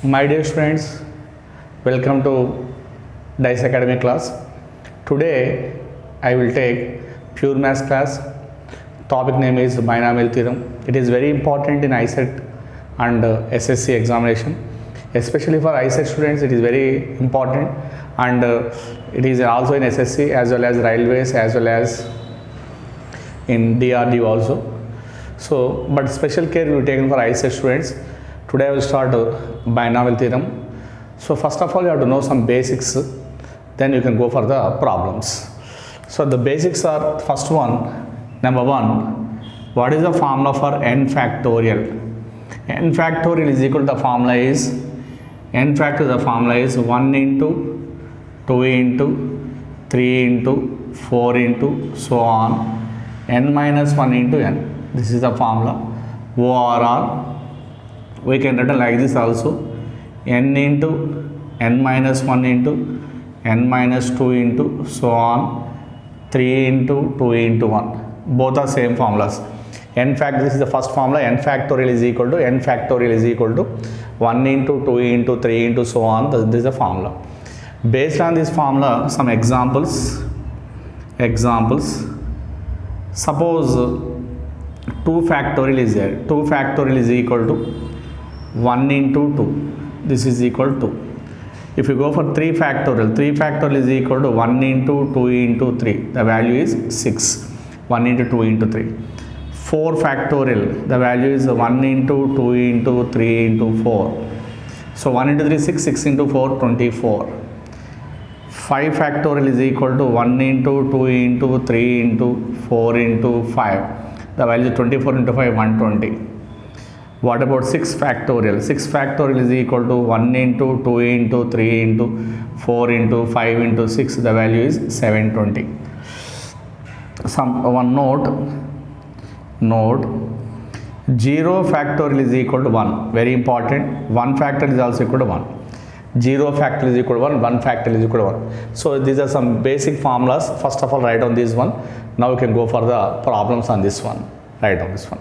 My dear students, welcome to Dice Academy class. Today I will take pure maths class. Topic name is binomial theorem. It is very important in ICET and SSC examination. Especially for ICET students, it is very important, and it is also in SSC as well as railways as well as in DRDO also. So, but special care will be taken for ICET students. Today I will start binomial theorem. So first of all, you have to know some basics, then you can go for the problems. So the basics are, first one, number one, what is the formula for n factorial? N factorial is equal to the formula is, n factorial the formula is 1 into 2 into 3 into 4 into so on, n minus 1 into n. This is the formula. ORR, we can write like this also, n into n minus 1 into n minus 2 into so on, 3 into 2 into 1. Both are same formulas. N fact, this is the first formula, n factorial is equal to 1 into 2 into 3 into so on. This is the formula. Based on this formula, some examples. Suppose 2 factorial is there. 2 factorial is equal to 1 into 2. This is equal to. If you go for 3 factorial is equal to 1 into 2 into 3. The value is 6. 1 into 2 into 3. 4 factorial, the value is 1 into 2 into 3 into 4. So 1 into 3 is 6, 6 into 4 24. 5 factorial is equal to 1 into 2 into 3 into 4 into 5. The value is 24 into 5, 120. What about 6 factorial? 6 factorial is equal to 1 into 2 into 3 into 4 into 5 into 6. The value is 720. One note, 0 factorial is equal to 1. Very important. 1 factorial is also equal to 1. 0 factorial is equal to 1. 1 factorial is equal to 1. So these are some basic formulas. First of all, write on this one. Now we can go for the problems on this one. Write on this one.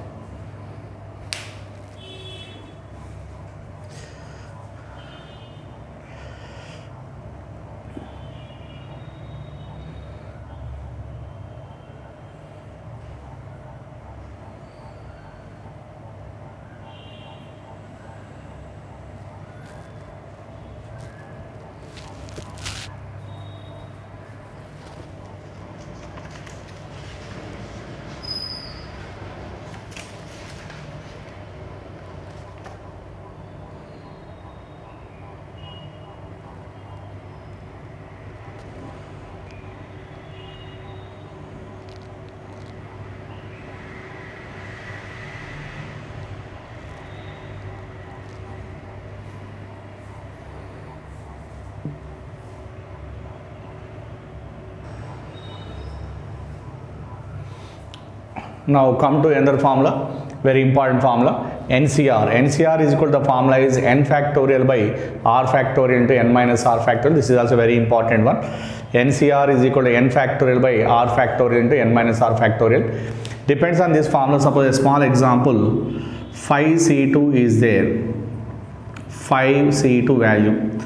Now come to another formula, very important formula, NCR. NCR is equal to the formula is n factorial by r factorial into n minus r factorial. This is also very important one. NCR is equal to n factorial by r factorial into n minus r factorial. Depends on this formula. Suppose a small example, 5C2 is there. 5C2 value.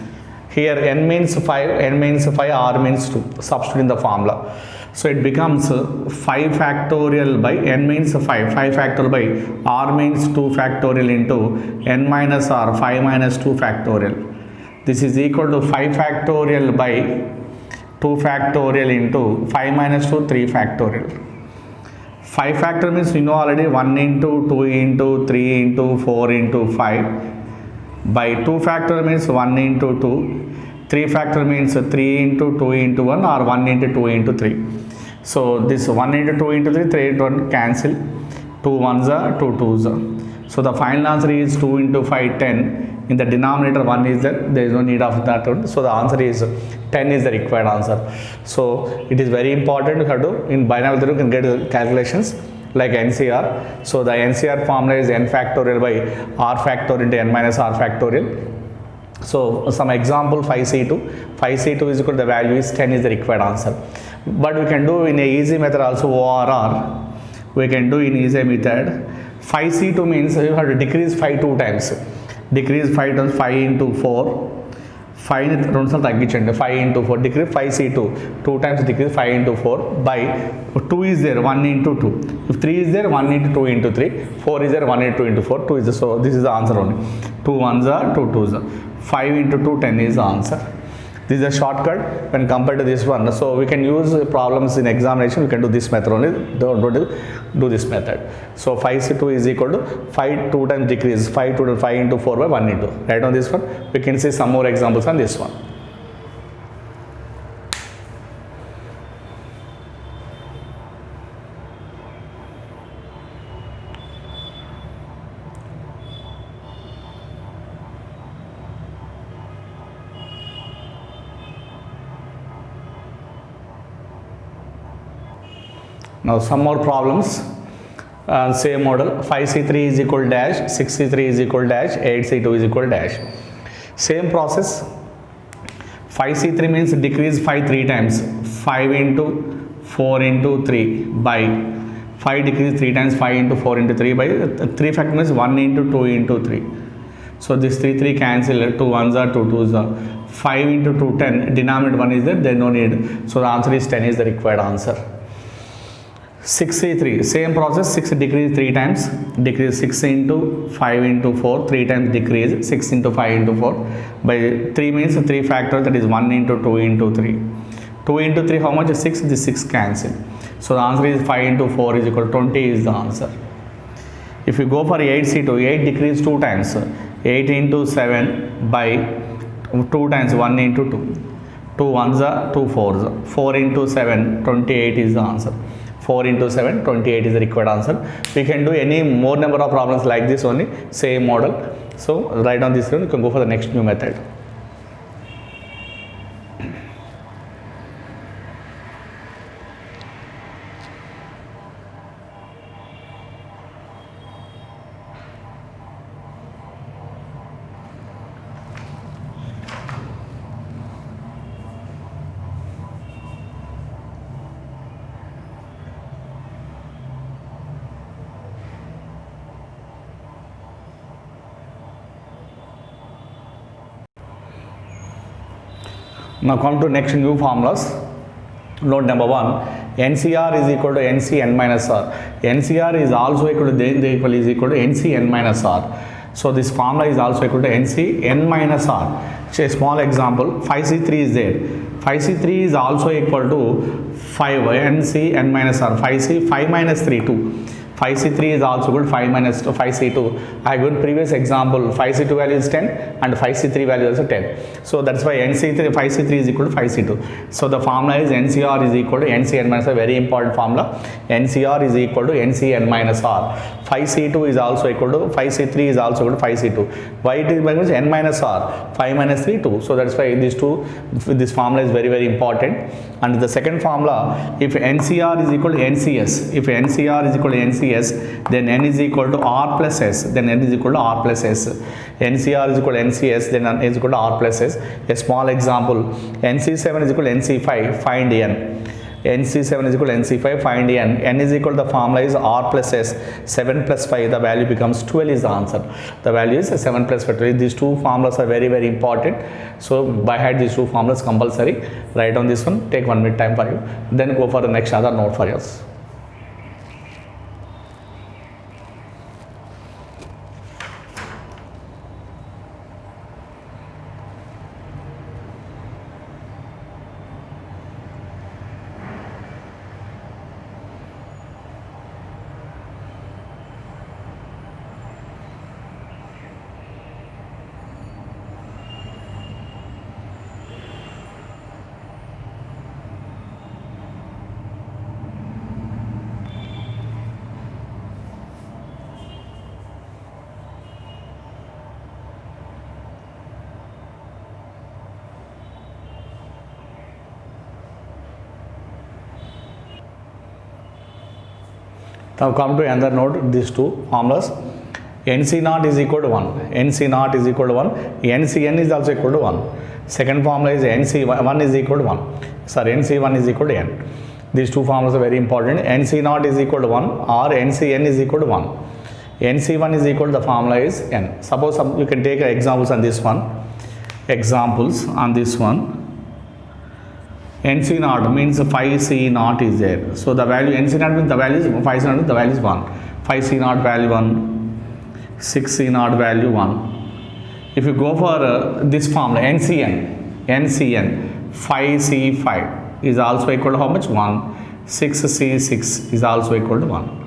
Here n means 5, r means 2. Substitute in the formula. So it becomes 5 factorial by n means 5 factorial by r means 2 factorial into n minus r, 5 minus 2 factorial. This is equal to 5 factorial by 2 factorial into 5 minus 2, 3 factorial. 5 factorial means you know already 1 into 2 into 3 into 4 into 5 by 2 factorial means 1 into 2. 3 factorial means 3 into 2 into 1 or 1 into 2 into 3. So this 1 into 2 into 3, 3 into 1 cancel. 2 1s are 2 2s are. So the final answer is 2 into 5, 10. In the denominator 1 is there. There is no need of that one. So the answer is 10 is the required answer. So it is very important you have to, in binomial theorem you can get calculations like NCR. So the NCR formula is n factorial by r factorial into n minus r factorial. So some example 5C2. 5C2 is equal to the value is 10 is the required answer. But we can do in a easy method also ORR. We can do in easy method. 5C2 means you have to decrease 5 2 times. decrease 5 times 5 into 4, 5 ని 2 సార్లు తగ్గించండి, 5 into 4 decrease 5c2, 2 times decrease 5 into 4 by 2 is there, 1 into 2, if 3 is there, 1 into 2 into 3, 4 is there, 1 into 2 into 4, 2 is there, so this is the answer only. 2 ones are 2 twos are 5 into 2 10 is the answer. This is a shortcut when compared to this one, so we can use problems in examination, we can do this method only, don't do this method. So 5c2 is equal to 5 2 times decrease 5 to 5 into 4 by 1 into, right on this one. We can see some more examples on this one. Now some more problems, same model. 5c3 is equal dash, 6c3 is equal dash, 8c2 is equal dash. Same process. 5c3 means decrease 5 3 times, 5 into 4 into 3 by 5 decrease 3 times, 5 into 4 into 3 by 3 factor means 1 into 2 into 3. So this 3 cancel, 2 ones are 2 twos are 5 into 2 10, denominator 1 is there, there no need, so the answer is 10 is the required answer. 6c3, same process, 6 decrease 3 times, decrease 6 into 5 into 4, 3 times decrease 6 into 5 into 4 by 3 means 3 factor, that is 1 into 2 into 3. 2 into 3 how much? 6, this 6 cancel. So the answer is 5 into 4 is equal to 20 is the answer. If you go for 8c2, 8 decrease 2 times, 8 into 7 by 2 times 1 into 2. 2 ones are 2 fours, 4 into 7, 28 is the answer. 4 into 7, 28 is the required answer. We can do any more number of problems like this only, same model. So write down this one, you can go for the next new method. Now come to next new formulas. Note number 1, NCR is equal to NCN minus R. NCR is also equal to is equal to NCN minus R. So this formula is also equal to NCN minus R. So a small example, 5c3 is there. 5c3 is also equal to 5 NCN minus R. 5c 5 minus 3 2. 5c3 is also equal to 5 minus 2, 5c2. I given previous example, 5c2 value is 10 and 5c3 value is 10. So that's why 5c3 is equal to 5c2. So the formula is NCR is equal to NCN minus R, very important formula. NCR is equal to NCN minus R. 5c2 is also equal to 5c3 is also equal to 5c2. Why it is minus n minus R? 5 minus 3 2. So that's why this formula is very very important. And the second formula, if NCR is equal to NCS, if NCR is equal to NCS, then n is equal to R plus S, then n is equal to R plus S. NCR is equal to NCS, then n is equal to R plus S. A small example, NC7 is equal to NC5, find n. NC7 is equal to NC5, find n. N is equal to, the formula is R plus S, 7 plus 5, the value becomes 12 is the answer. The value is 7 plus 5, 12. These two formulas are very very important. So by heart these two formulas compulsory. Write down this one, take 1 minute time for you. Then go for the next other note for yours. Now come to another note, these two formulas. NC naught is equal to 1. NC naught is equal to 1. NCN is also equal to 1. Second formula is NC1 is equal to 1. Sorry, NC1 is equal to n. These two formulas are very important. NC naught is equal to 1 or NCN is equal to 1. NC1 is equal to the formula is n. Suppose you can take examples on this one. Examples on this one. NC naught means 5C naught is there. So the value NC naught means the value is 5C naught means the value is 1. 5C naught value 1. 6C naught value 1. If you go for this formula NCN 5C5 is also equal to how much? 1. 6C6 is also equal to 1.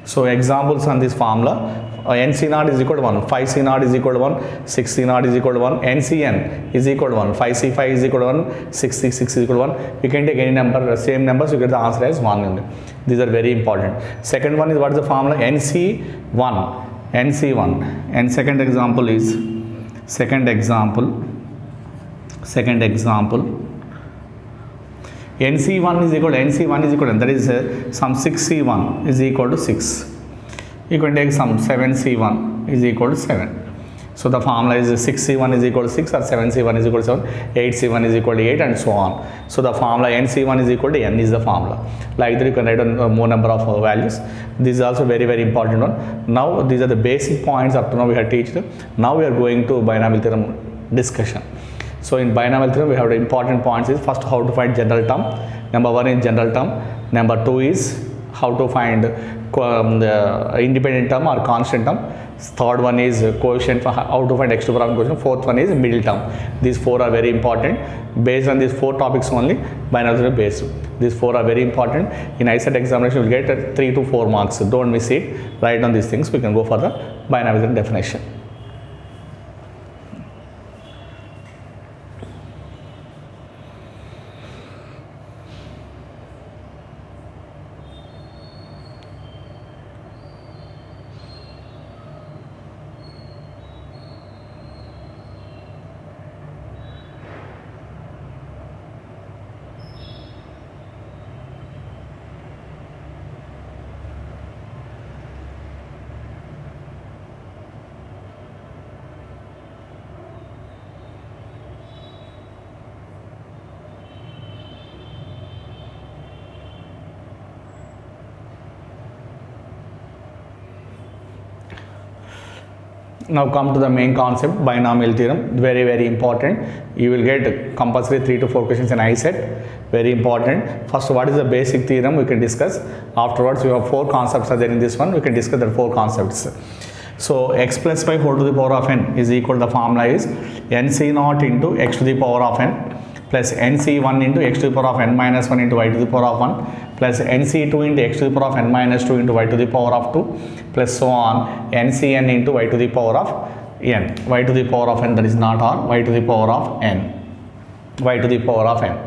So examples on this formula, NC naught is equal to 1, 5C naught is equal to 1, 6C naught is equal to 1, NCN is equal to 1, 5C5 is equal to 1, 6C6 is equal to 1. You can take any number, same numbers, you get the answer as 1 only. These are very important. Second one is what is the formula? NC1, and second example is, NC1 is equal to, that is some 6C1 is equal to 6. You can take some 7C1 is equal to 7. So the formula is 6C1 is equal to 6 or 7C1 is equal to 7, 8C1 is equal to 8 and so on. So the formula NC1 is equal to n is the formula. Like that you can write on more number of values. This is also very important one. Now these are the basic points up to now we have taught. Now we are going to binomial theorem discussion. So in binomial theorem we have the important points is first how to find general term. Number 1 is general term. Number 2 is how to find the independent term or constant term. Third one is coefficient, for how to find x to the power of coefficient. Fourth one is middle term. These 4 are very important. Based on these 4 topics only, binomial theorem based. These 4 are very important. In ICET examination, you will get 3 to 4 marks. So don't miss it. Write down these things. We can go for the binomial theorem definition. Now come to the main concept, binomial theorem. Very important. You will get compulsory 3 to 4 questions in ICET. Very important. First, what is the basic theorem we can discuss. Afterwards, we have 4 concepts are there in this one. We can discuss the 4 concepts. So x plus y whole to the power of n is equal to, the formula is nc naught into x to the power of n plus nc1 into x to the power of n minus 1 into y to the power of 1 plus nc2 into x to the power of n minus 2 into y to the power of 2 plus so on ncn into y to the power of n, y to the power of n, that is not r, y to the power of n, y to the power of n.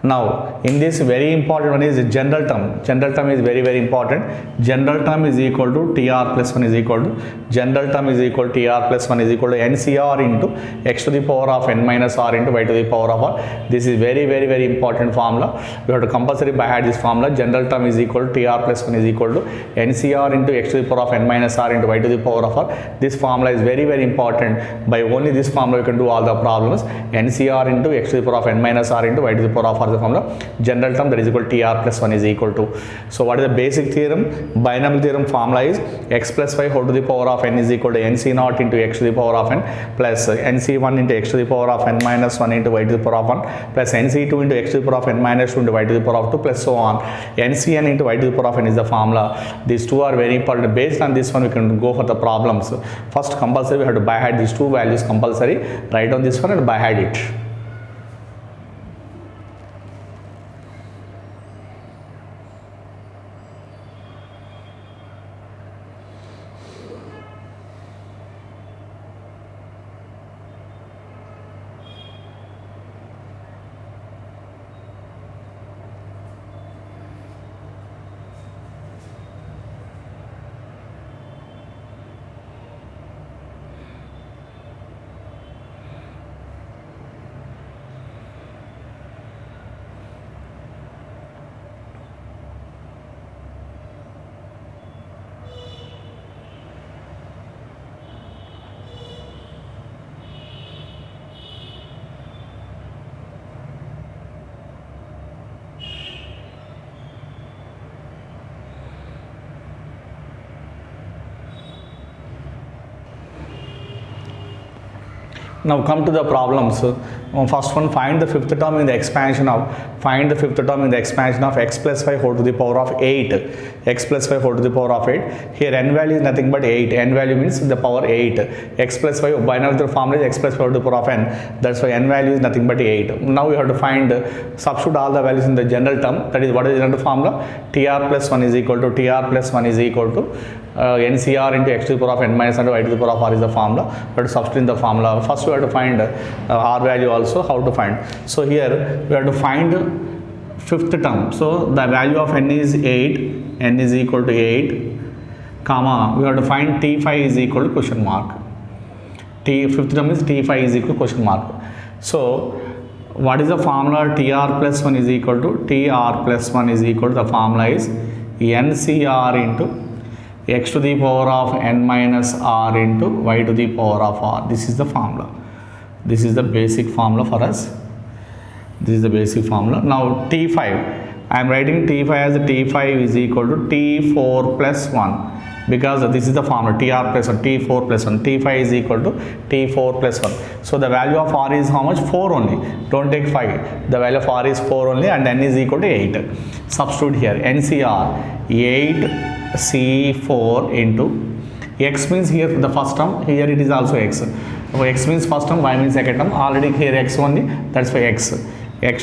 Now in this very important one is general term. General term is very important. General term is equal to tr plus 1 is equal to, general term is equal to tr plus 1 is equal to ncr into x to the power of n minus r into y to the power of r. This is very important formula. We have to compulsory by heart this formula. General term is equal to tr plus 1 is equal to ncr into x to the power of n minus r into y to the power of r. This formula is very important. By only this formula you can do all the problems. ncr into x to the power of n minus r into y to the power of r. The formula general term, that is equal to tr plus 1 is equal to. So what is the basic theorem? Binomial theorem formula is x plus y whole to the power of n is equal to nc naught into x to the power of n plus nc1 into x to the power of n minus 1 into y to the power of 1 plus nc2 into x to the power of n minus 2 into y to the power of 2 plus so on ncn into y to the power of n is the formula. These 2 are very important. Based on this one we can go for the problems. First compulsory we have to by heart these 2 values compulsory. Write down this one and by heart it. Now come to the problems. First one, find the fifth term in the expansion of x plus 5 whole to the power of 8. X plus 5 whole to the power of 8. Here n value is nothing but 8. N value means the power 8. X plus 5, binomial formula is x plus 5 whole to the power of n. That's why n value is nothing but 8. Now we have to find, substitute all the values in the general term. That is, what is the general formula? TR plus 1 is equal to NCR into x to the power of n minus y to the power of r is the formula. We have to substitute in the formula. First we have to find r value also. How to find? So here we have to find fifth term. So the value of n is 8. N is equal to 8, comma. We have to find t5 is equal to question mark. Fifth term is t5 is equal to question mark. So what is the formula? TR plus 1 is equal to the formula is NCR into x to the power of n minus r into y to the power of r. This is the formula. This is the basic formula for us. This is the basic formula. Now T5, I am writing T5 as T5 is equal to T4 plus 1, because this is the formula TR plus 1, T4 plus 1. T5 is equal to T4 plus 1. So the value of r is how much? 4 only. Don't take 5. The value of r is 4 only, and n is equal to 8. Substitute here. NCR 8C4 into x means here the first term, here it is also x. So x means first term, y means second term. Already here x only, that's why x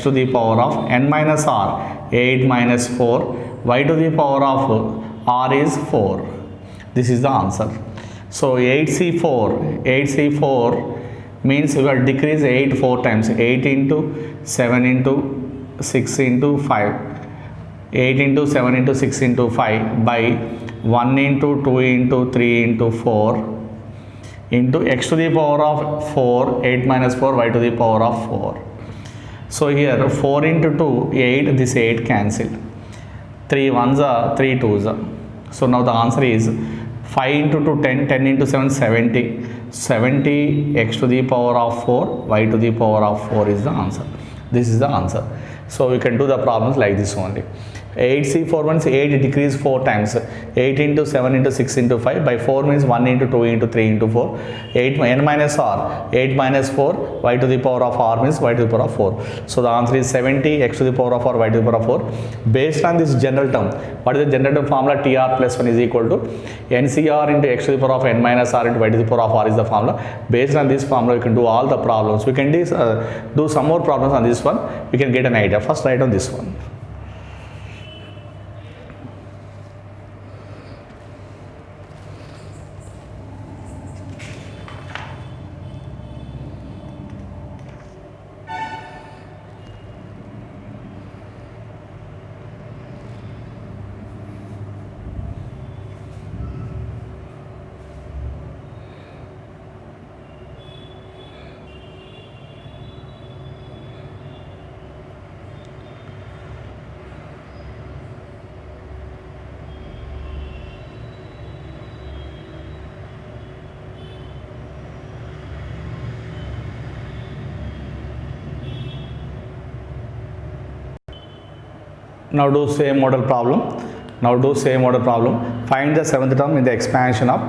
to the power of n minus r, 8 minus 4, y to the power of r is 4. This is the answer. So 8C4 means we will decrease 8 4 times. 8 into 7 into 6 into 5. 8 into 7 into 6 into 5 by 1 into 2 into 3 into 4 into x to the power of 4, 8 minus 4, y to the power of 4. So here 4 into 2, 8, this 8 cancel. 3 1s are 3 2s are. So now the answer is 5 into 2, 10, 10 into 7, 70. 70 x to the power of 4, y to the power of 4 is the answer. This is the answer. So we can do the problems like this only. 8C4 means 8 decrease 4 times. 8 into 7 into 6 into 5 by 4 means 1 into 2 into 3 into 4. 8 n minus r, 8 minus 4, y to the power of r means y to the power of 4. So the answer is 70 x to the power of r, y to the power of 4. Based on this general term, what is the general term formula? TR plus 1 is equal to NCR into x to the power of n minus r into y to the power of r is the formula. Based on this formula, we can do all the problems. We can do some more problems on this one. We can get an idea. First write on this one. Now do same model problem. Find the seventh term in the expansion of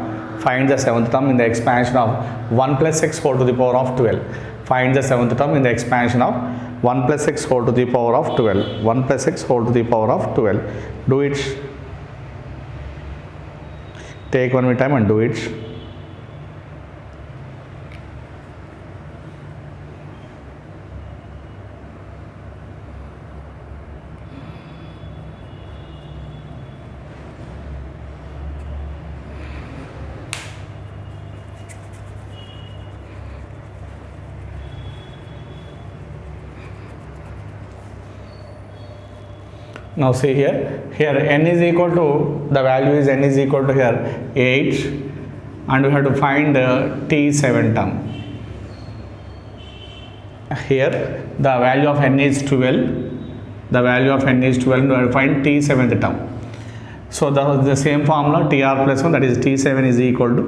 1 plus x whole to the power of 12. Find the seventh term in the expansion of 1 plus x whole to the power of 12. 1 plus x whole to the power of 12. Do it. Take 1 minute time and do it. Now see here n is equal to, the value is n is equal to here 8, and we have to find t7 term. Here the value of n is 12, and we have to find t7th term. So the same formula TR plus 1, that is t7 is equal to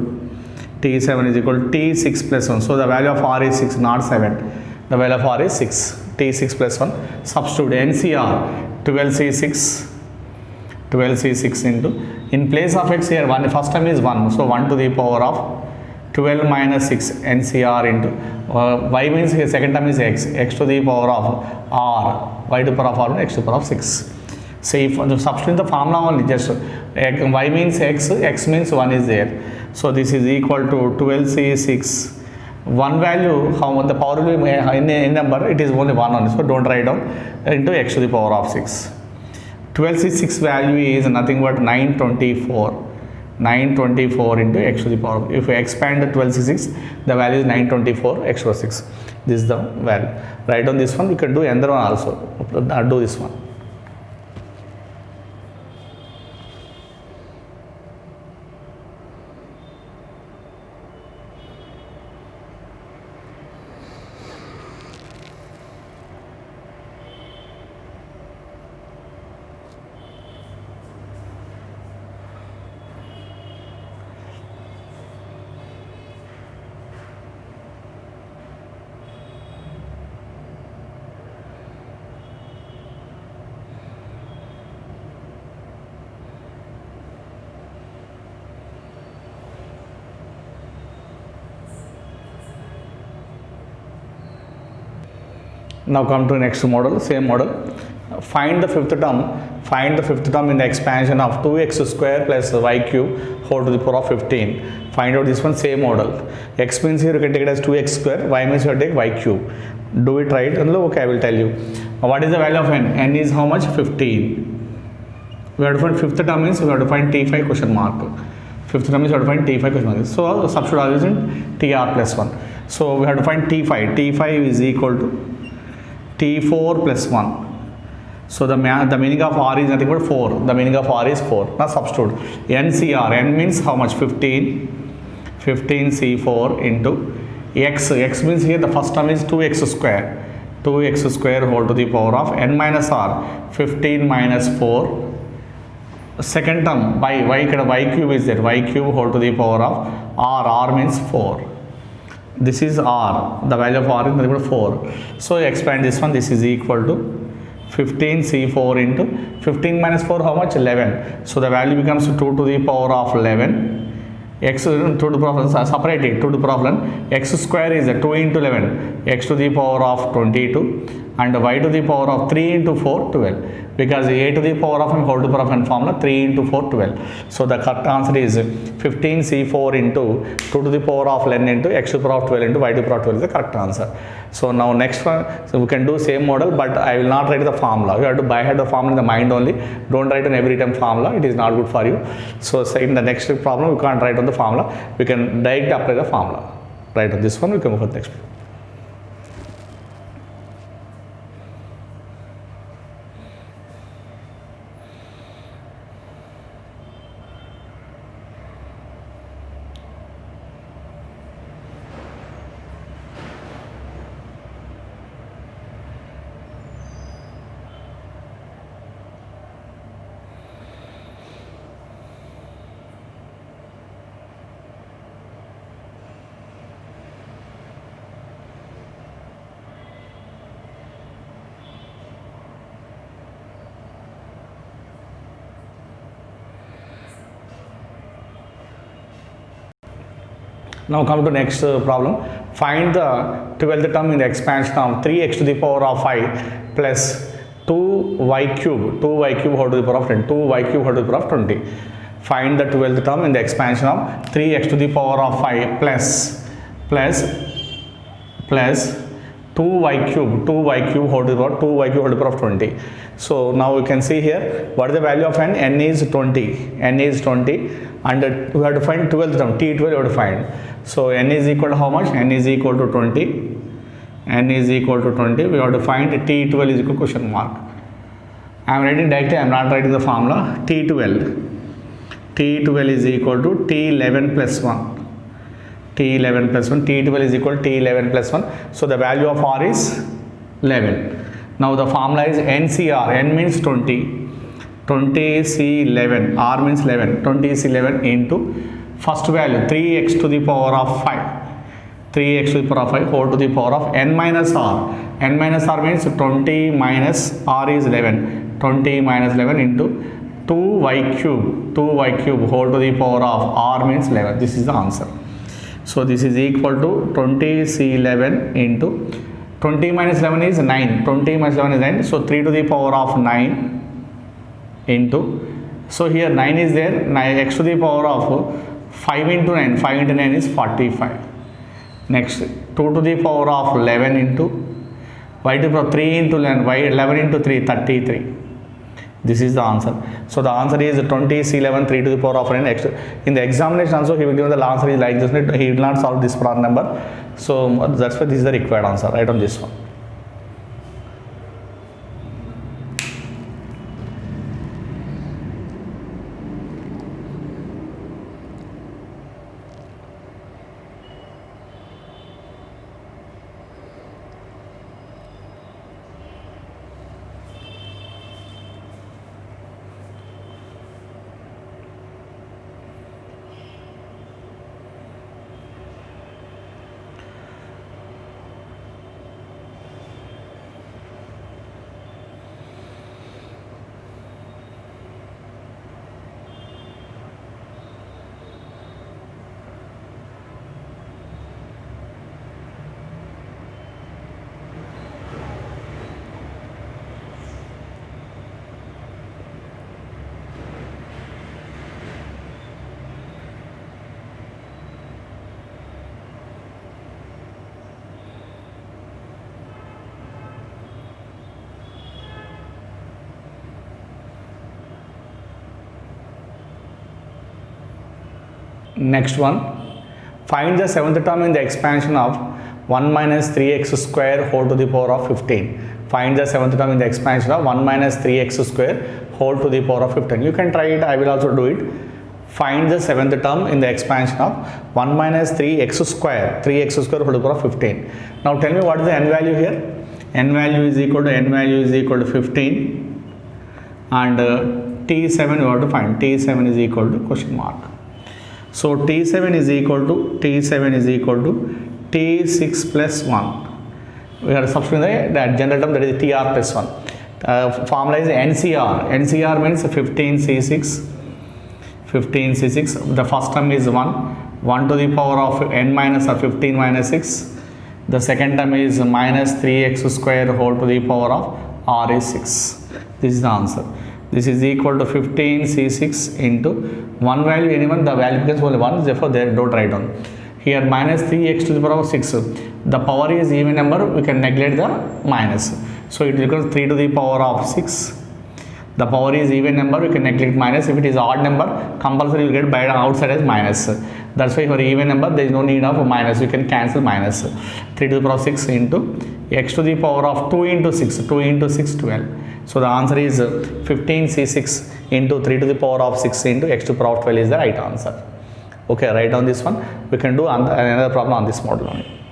t6 plus 1. So the value of r is 6, not 7. The value of r is 6. T6 plus 1. Substitute NCR 12C6 into, in place of x here, first term is 1, so 1 to the power of 12 minus 6 NCR into y means here second term is x to the power of r, y to the power of r, x to the power of 6. So if substitute the formula only, just y means x means 1 is there. So this is equal to 12c6. One value, how the power will be in number, it is only 1 only, so don't write down, into x to the power of 6. 12c6 value is nothing but 924. 924 into x to the power of, if we expand the 12c6, the value is 924 x to the 6. This is the value. Write down this one, we can do another one also. Do this one. Now come to next model, same model. Find the fifth term. Find the fifth term in the expansion of 2x square plus y cube whole to the power of 15. Find out this one, same model. X means here you can take it as 2x square, y means you have to take y cube. Do it right and okay, I will tell you. What is the value of n? N is how much? 15. We have to find fifth term means we have to find t5 question mark. Fifth term is we have to find t5 question mark. So substitute all is in tr plus 1. So we have to find t5. T5 is equal to t4 plus 1. So the meaning of r is nothing but 4. The meaning of r is 4. Now substitute. NCR. N means how much? 15. 15c4 into x. X means here the first term is 2x square. 2x square whole to the power of n minus r. 15 minus 4. Second term y cube is there. Y cube whole to the power of r. R means 4. This is r. The value of r is nothing but 4. So you expand this one. This is equal to 15c4 into 15 minus 4 how much? 11. So the value becomes 2 to the power of 11. X 2 to the power of, separate it, 2 to the power of 11. X square is 2 into 11. X to the power of 22 and y to the power of 3 into 4 12. Because a to the power of n whole to the power of n formula 3 into 4 12. So the correct answer is 15c4 into 2 to the power of 11 into x to the power of 12 into y to the power of 12 is the correct answer. So now next one, so we can do same model, but I will not write the formula. You have to by head the formula in the mind only. Don't write on every time formula. It is not good for you. So in the next problem, we can't write on the formula. We can directly apply the formula. Write on this one. We can move on to the next one. Now come to next problem. Find the 12th term in the expansion of 3x to the power of 5 plus 2y cube. 2y cube whole to the power of 10. 2y cube whole to the power of 20. Find the 12th term in the expansion of 3x to the power of 5 plus 2y cube whole to the power 2y cube whole to the power of 20. So now we can see here what is the value of n? N is 20. N is 20 and we have to find 12th term. T12 we have to find. So n is equal to how much? N is equal to 20. N is equal to 20. We have to find T12 is equal to question mark. I am writing directly. I am not writing the formula. T12. T12 is equal to T11 plus 1. T11 plus 1. T12 is equal to T11 plus 1. So the value of R is 11. Now the formula is NCR. N means 20. 20C11. R means 11. 20C11 into first value 3x to the power of 5. 3x to the power of 5 whole to the power of n minus r. N minus r means 20 minus r is 11. 20 minus 11 into 2y cube. 2y cube whole to the power of r means 11. This is the answer. So this is equal to 20C11 into 20 minus 11 is 9. 20 minus 11 is 9. So 3 to the power of 9 into, so here 9 is there, 9 x to the power of 5 into 9. 5 into 9 is 45. Next 2 to the power of 11 into y to the power 3 into 11, y 11 into 3, 33. This is the answer. So the answer is 20C11 3 to the power of n x. In the examination also he will give the answer is like this. He will not solve this problem number. So that's why this is the required answer. Right on this one. Next one, find the seventh term in the expansion of 1 minus 3x square whole to the power of 15. Find the seventh term in the expansion of 1 minus 3x square whole to the power of 15. You can try it, I will also do it. Find the seventh term in the expansion of 1 minus 3x square whole to the power of 15. Now tell me what is the n value here? N value is equal to 15 and T7 you have to find. T7 is equal to question mark. So T7 is equal to T6 plus 1. We have to substitute that general term, that is TR plus 1. Formula is NCR. NCR means 15C6. 15C6. The first term is 1. 1 to the power of n minus or 15 minus 6. The second term is minus 3x square whole to the power of r is 6. This is the answer. This is equal to 15C6 into 1 value, anyone, the value becomes only 1, therefore there don't write down. Here minus 3x to the power of 6. The power is even number, we can neglect the minus. So it becomes 3 to the power of 6. The power is even number, we can neglect minus. If it is odd number, compulsory you get by outside as minus. That's why for even number there is no need of minus, you can cancel minus. 3 to the power of 6 into x to the power of 2 into 6, 2 into 6, 12. So the answer is 15C6 into 3 to the power of 6 into x to the power of 12 is the right answer. Okay, write down this one. We can do another problem on this model only.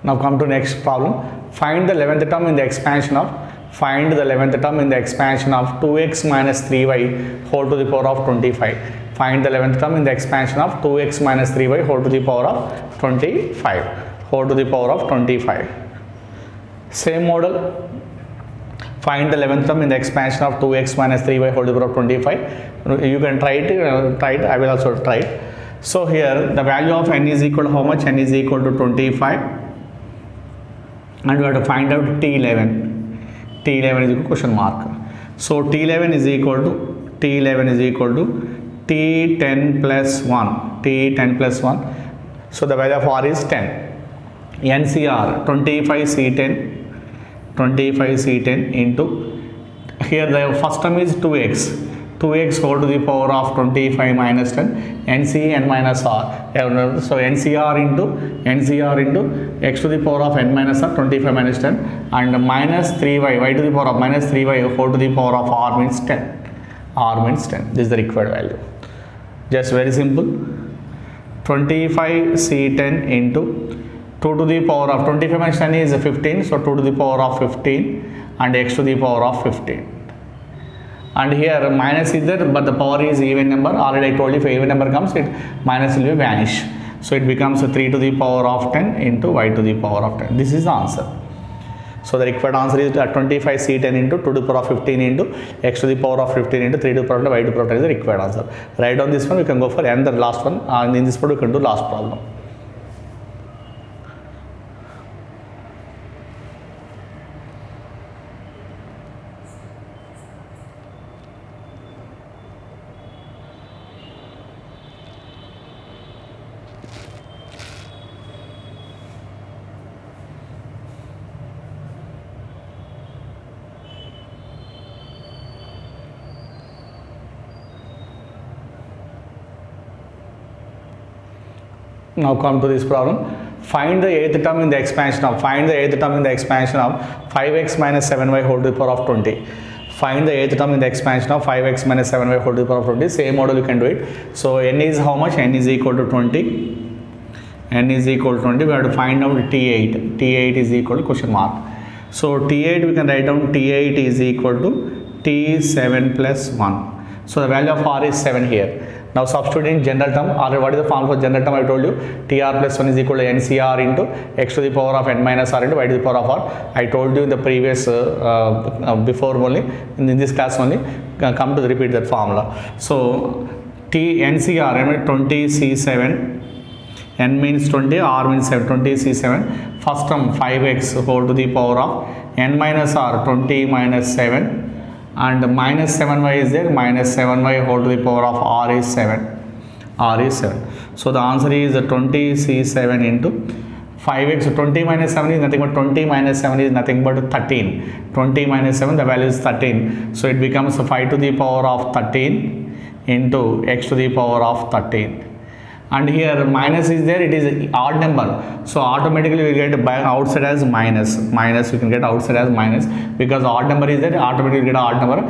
Now come to next problem. Find the 11th term in the expansion of 2x minus 3y whole to the power of 25. Find the 11th term in the expansion of 2x minus 3y whole to the power of 25. Whole to the power of 25. Same model. Find the 11th term in the expansion of 2x minus 3y whole to the power of 25. You can try it. I will also try it. So here the value of n is equal to how much? N is equal to 25. And we have to find out T11. T11 is equal to question mark. So T11 is equal to T10 plus 1. T10 plus 1. So the value of R is 10. NCR 25C10 into, here the first term is 2x whole to the power of 25 minus 10, NC n minus r. So NCR into x to the power of n minus r, 25 minus 10, and minus 3y to the power of minus 3y whole to the power of r means 10. This is the required value. Just very simple. 25C10 into 2 to the power of 25 minus 10 is 15, so 2 to the power of 15 and x to the power of 15. And here minus is there, but the power is even number. Already I told you, if even number comes, it minus will be vanish. So it becomes 3 to the power of 10 into y to the power of 10. This is the answer. So the required answer is 25C10 into 2 to the power of 15 into x to the power of 15 into 3 to the power of y to the power of 10 is the required answer. Write down this one, we can go for another last one, and in this part we can do last problem. Now come to this problem. Find the eighth term in the expansion of 5x minus 7y whole to the power of 20. Find the eighth term in the expansion of 5x minus 7y whole to the power of 20. Same model you can do it. So n is how much? N is equal to 20. We have to find out T8. T8 is equal to question mark. So T8 we can write down T8 is equal to T7 plus 1. So the value of r is 7 here. Now substitute in general term. Already what is the formula for general term? I told you TR plus 1 is equal to NCR into x to the power of n minus r into y to the power of r. I told you in the previous before only, in this class only, come to repeat that formula. So NCR 20C7, n means 20, r means 7, 20C7. First term 5x whole to the power of n minus r, 20 minus 7. And minus 7y is there, minus 7y whole to the power of r is 7. So the answer is 20C7 into 5x. 20 minus 7 is nothing but 20 minus 7 is nothing but 13. 20 minus 7, the value is 13. So it becomes 5 to the power of 13 into x to the power of 13. And here minus is there, it is odd number, so automatically we get outside as minus. You can get outside as minus because odd number is there, automatically we get odd number,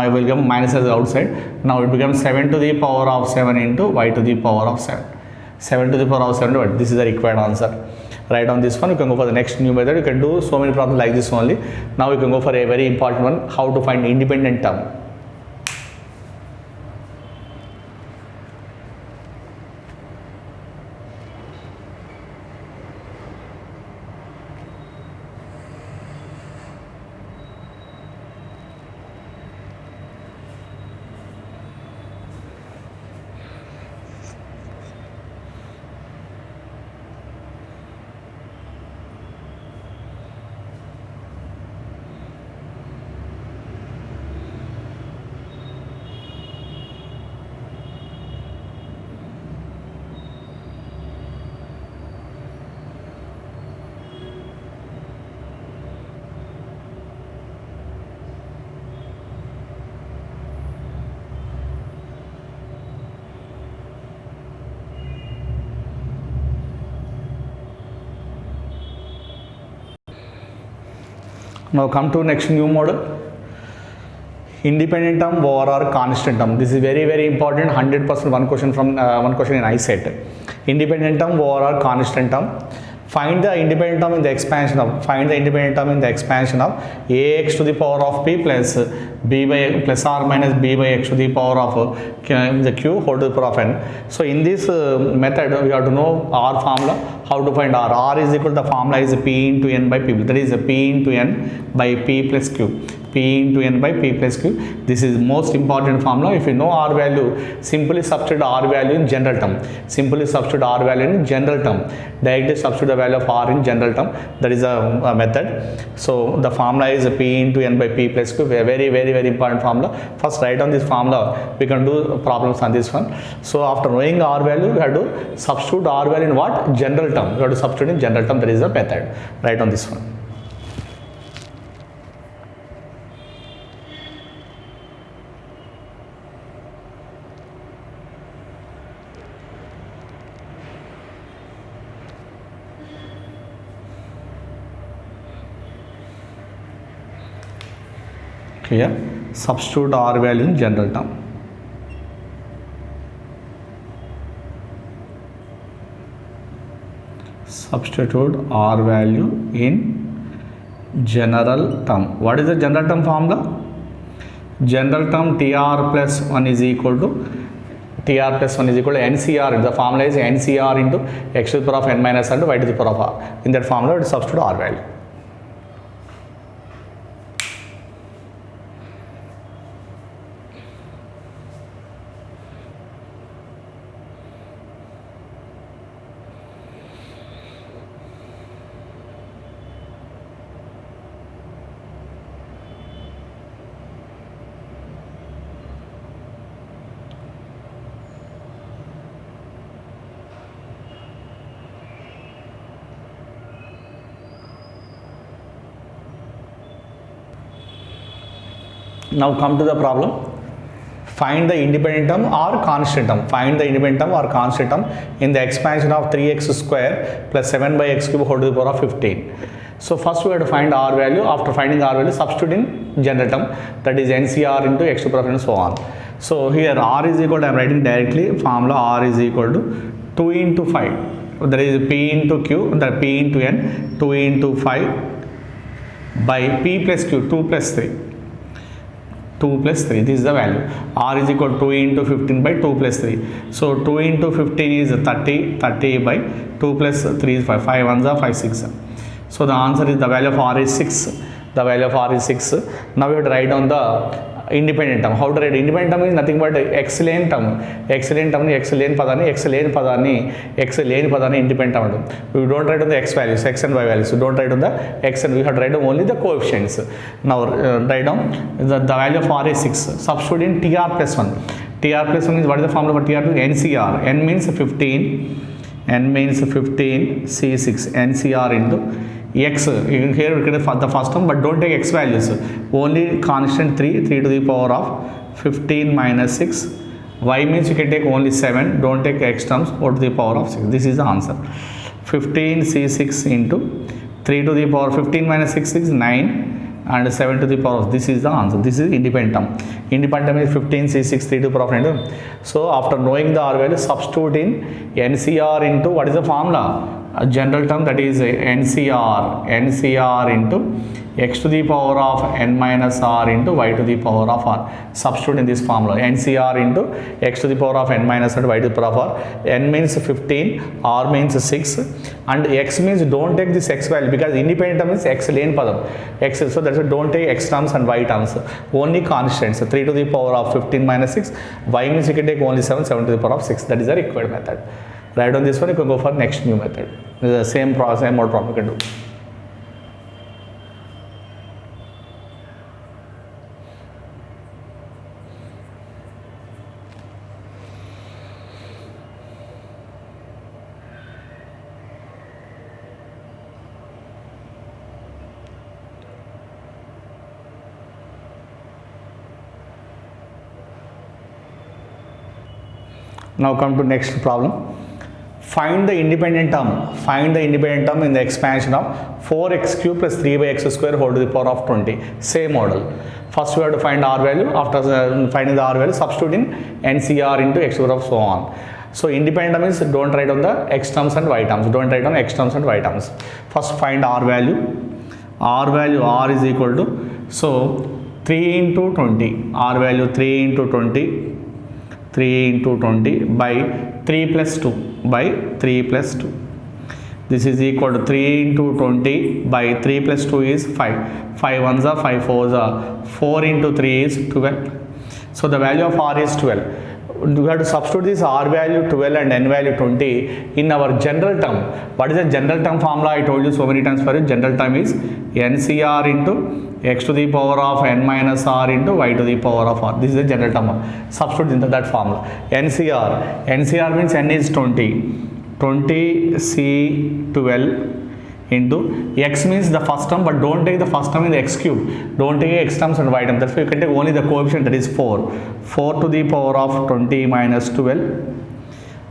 will become minus as outside. Now it becomes 7 to the power of 7 into y to the power of 7. 7 to the power of 7 to y. This is the required answer. Write down this one. You can go for the next new method. You can do so many problems like this only. Now you can go for a very important one, how to find independent term. Now come to next new model. Independent term or constant term. This is very important. 100% one question in ICET. Independent term or constant term. Find the independent term in the expansion of. Ax to the power of p plus b by plus or minus b by x to the power of the q whole to the power of n. So in this method we have to know r formula. How to find r? R is equal to, the formula is p into n by p. That is p into n by p plus q. P into n by p plus q. This is most important formula. If you know r value, simply substitute r value in general term. Directly substitute the value of r in general term. That is a method. So the formula is p into n by p plus q. Very very important formula. First write down this formula, we can do problems on this one. So after knowing R value, we have to substitute R value in what? General term. We have to substitute in general term, that is the method. Write down this one. Here substitute R value in general term. Substitute R value in general term. What is the general term formula? General term TR plus 1 is equal to NCR. The formula is NCR into x to the power of n minus and y to the power of r. In that formula, we substitute R value. Now come to the problem. Find the independent term or constant term. Find the independent term or constant term in the expansion of 3x square plus 7 by x cube whole to the power of 15. So first we have to find R value. After finding R value, substitute in general term, that is NCR into x to the power of n and so on. So here R is equal to, I am writing directly, formula R is equal to 2 into 5. There is P into Q, that P into N, 2 into 5 by P plus Q, 2 plus 3. 2 plus 3, this is the value. R is equal to 2 into 15 by 2 plus 3. So 2 into 15 is 30, 30 by 2 plus 3 is 5, 5 ones are 5, 6. So the answer is, the value of R is 6. The value of R is 6. Now we have to write down the independent term. How to write? Independent term is nothing but x lane term. X lane term, x lane padani independent term. We don't write down the x values, x and y values. We don't write down the x, and we have to write down only the coefficients. Now write down the value of R is 6. Substitute in TR plus 1. TR plus 1 is, what is the formula for TR plus NCR? N means 15. N means 15 C6 NCR into x. You can here we get the first term, but don't take x values. Only constant 3 to the power of 15 minus 6. Y means you can take only 7. Don't take x terms, or to the power of 6. This is the answer. 15 C6 into 3 to the power 15 minus 6 is 9. And 7 to the power of, this is the answer. This is independent term. Independent term is 15 C6 3 to the power of 9. So after knowing the R value, substitute in NCR into, what is the formula? A general term, that is NCR into x to the power of n minus r into y to the power of r. Substitute in this formula. NCR into x to the power of n minus r and y to the power of r. N means 15, r means 6, and x means don't take this x value, because independent term is x lane padam. X, so that's why don't take x terms and y terms. Only constants. 3 to the power of 15 minus 6. Y means you can take only 7 to the power of 6. That is the required method. Write on this one, you can go for next new method. This is the same process, same mode problem you can do. Now come to next problem. Find the independent term. Find the independent term in the expansion of 4x cube plus 3 by x square whole to the power of 20. Same model. First we have to find R value. After finding the R value, substitute in NCR into x square of so on. So independent term is, don't write on the x terms and y terms. Don't write on x terms and y terms. First find R value. R value, R is equal to, so 3 into 20. R value 3 into 20. 3 into 20 by 3 plus 2 by 3 plus 2. This is equal to 3 into 20 by 3 plus 2 is 5. 5 ones are 5 fours are 4 into 3 is 12. So the value of R is 12. we have to substitute this r value 12 and n value 20 in our general term. What is the general term formula? I told you so many times for it. General term is NCR into x to the power of n minus r into y to the power of r. This is the general term. Substitute into that formula. NCR means n is 20 C 12 into x means the first term, but don't take the first term in the x cube. Don't take x terms and y terms. That's why you can take only the coefficient, that is 4 to the power of 20 minus 12,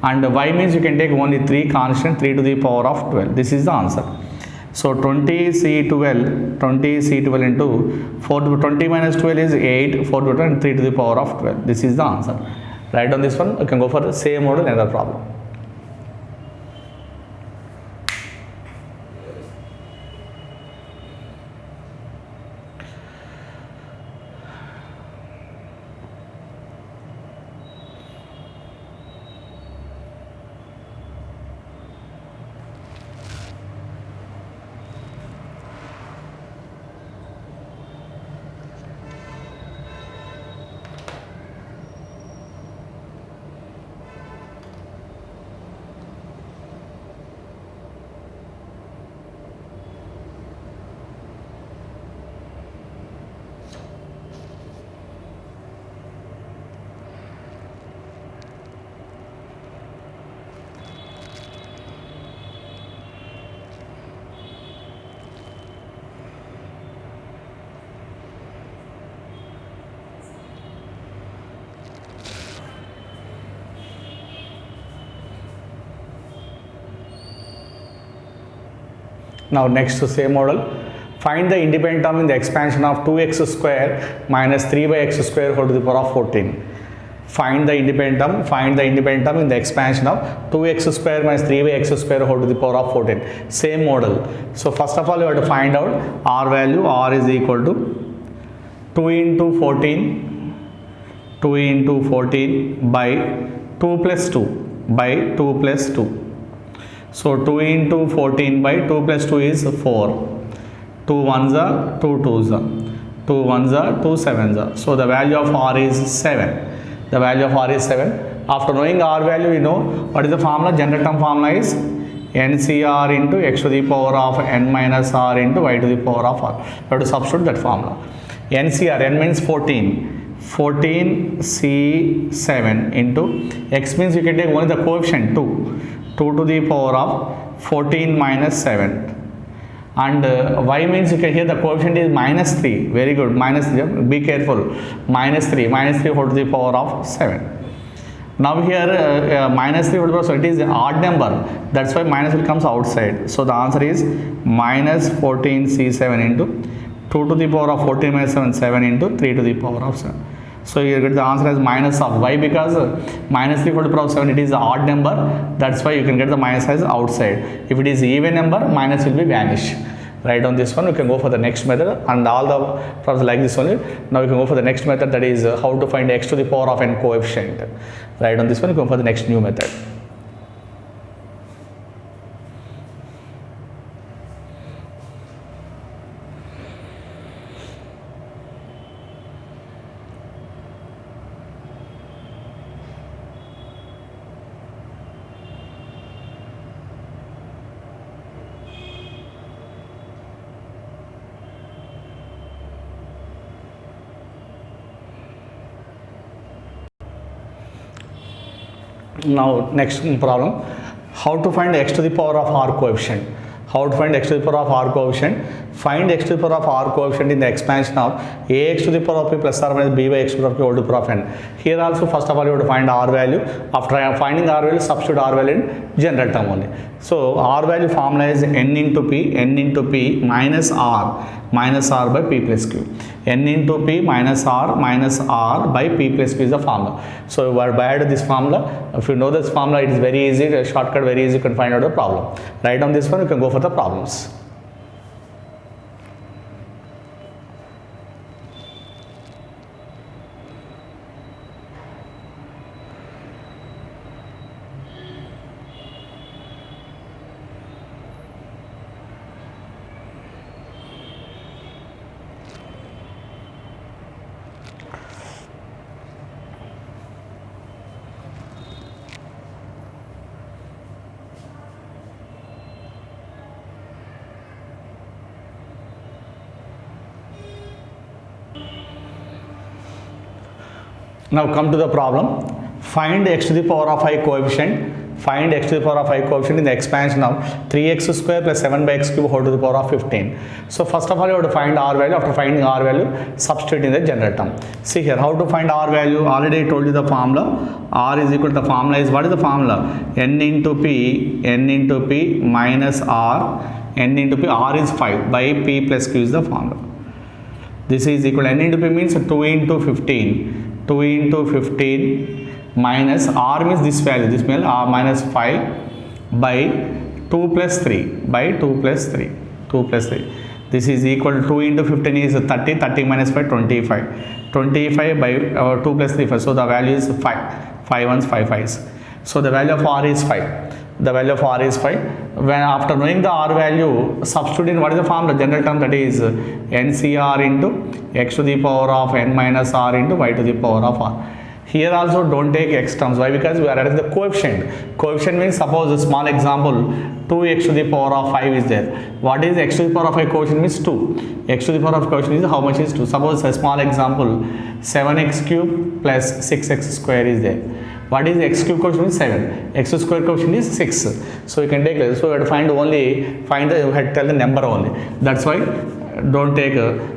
and y means you can take only 3 constant, 3 to the power of 12. This is the answer. So 20C12 into 4 to 20 minus 12 is 8, 4 to 12 and 3 to the power of 12. This is the answer. Write down this one. You can go for the same model, another problem. Now next to same model, find the independent term in the expansion of 2x square minus 3 by x square whole to the power of 14. Find the independent term in the expansion of 2x square minus 3 by x square whole to the power of 14. Same model. So first of all you have to find out r value. R is equal to 2 into 14 by 2 plus 2. So 2 into 14 by 2 plus 2 is 4. 2 ones are 2 twos are 2 ones are 2 sevens are. So the value of r is 7. The value of r is 7. After knowing r value, you know what is the formula. General term formula is NCR into x to the power of n minus r into y to the power of r. You have to substitute that formula. NCR, n means 14 C7 into x means you can take only the coefficient 2 to the power of 14 minus 7, and y means you can hear the coefficient is minus 3. Very good. Minus 3, be careful. Minus 3 whole to the power of 7. Now here minus 3 whole to the power, so it is an odd number, that's why minus will comes outside. So the answer is minus 14C7 into 2 to the power of 14 minus 7 into 3 to the power of 7. So you get the answer as minus of y, because minus 3 whole to the power of 7, it is an odd number, that's why you can get the minus as outside. If it is even number, minus will be vanish. Write down this one. You can go for the next method, and all the problems like this only. Now you can go for the next method, that is how to find x to the power of n coefficient. Write down this one. You go for the next new method. Now next problem, how to find x to the power of r coefficient. How to find x to the power of r coefficient? Find x to the power of r coefficient in the expansion of ax to the power of p plus or minus b by x to the power of p whole to the power of n. Here also first of all you have to find r value. After finding r value, substitute r value in general term only. So r value formula is n into p minus r by p plus q. N into p minus r by p plus q is the formula. So by this formula, if you know this formula, it is very easy, a shortcut, very easy, you can find out the problem. Write down this one, you can go for the problems. Now come to the problem. Find x to the power of I coefficient. Find x to the power of I coefficient in the expansion of 3x square plus 7 by x cube whole to the power of 15. So first of all, you have to find r value. After finding r value, substitute in the general term. See here, how to find r value? Already I told you the formula. R is equal to the formula is, what is the formula? N into p minus r. N into p, r is 5 by p plus q is the formula. This is equal to n into p means 2 into 15. 2 into 15 minus r means this value, this value r minus 5 by 2 plus 3 by 2 plus 3. 2 plus 3. This is equal to 2 into 15 is 30. 30 minus 5, 25. 25 by 2 plus 3. So the value is 5. 5 ones, 5 5s. So the value of r is 5. The value of r is 5. When after knowing the r value, substitute in what is the formula? General term, that is ncr into x to the power of n minus r into y to the power of r. Here also don't take x terms. Why? Because we are adding the coefficient. Coefficient means, suppose a small example, 2x to the power of 5 is there. What is x to the power of 5 coefficient means 2. X to the power of coefficient is how much is 2. Suppose a small example, 7x cube plus 6x square is there. What is x cube coefficient is 7. X square coefficient is 6. So you can take this. So you have to find the, you have to tell the number only. That's why don't take